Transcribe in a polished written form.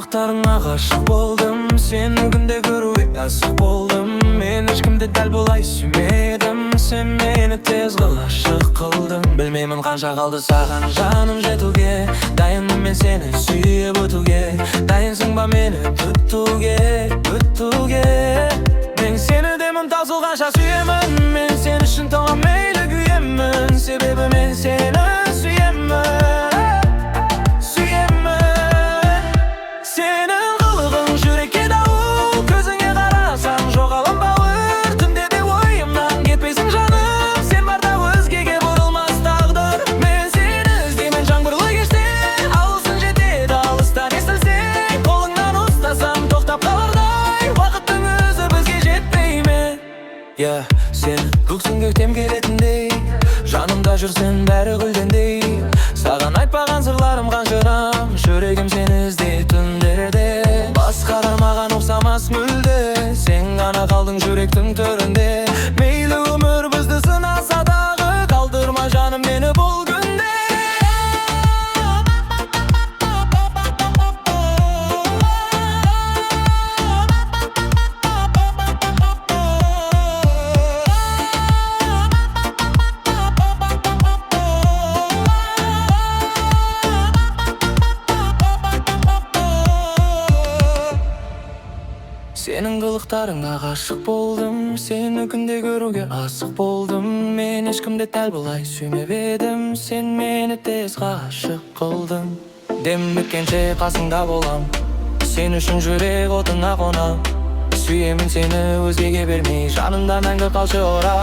кылыктарыңа гашык болдум, сени күндө көрүүгө асык болдум. Мен эчкимди дал булай сүймедим, сен мени тез гашык кылдың. Билмеймин канча калды саган жаным жетүүгө, дайынмын мен сени сүйүп өтүүгө. Дайынсыңба мени бүтүүгө. Мен сени демим таусылганча сүйөмүн, мен сен үчүн тоңо мейли күйөмүн. Себеби мен сени сүйөмүн. Сенин кылыгың жүрекке дауыл, көзүңө карасам жоголом бауыр. Түнде де оюмдан кетпейсиң жаным, сен барда өзгеге бурулмас тагдыр. Мен сени издеймин жаңбырлы кечте, алысың жетет алыстан эстелсең. Колуңдан устасам токтоп калардай, убакыттын өзү бизге жетпейби? Сен көксүң көктем келетиндей, жанымда жүрсең баары гүлдендей. Саган айтпаган сырларым канчырам, жүрегим сени издейт түндерде. Баскарамаган оксамас мүлде, сен гана калдың жүректин төрүндө. Мейли өмүр бизди сынаса дагы, калтырма жаным мени бул күндө. Сенин кылыктарыңа гашык болдум, сени күндө көрүүгө асык болдум. Мен эчкимди дал булай сүймөбөдүм, сен мени тез гашык кылдың. Дем бүткенче касыңда болам, сен үчүн жүрек отуна конам. Сүйөмүн сени өзгеге бермей, жанымда мәңгү калчу ора.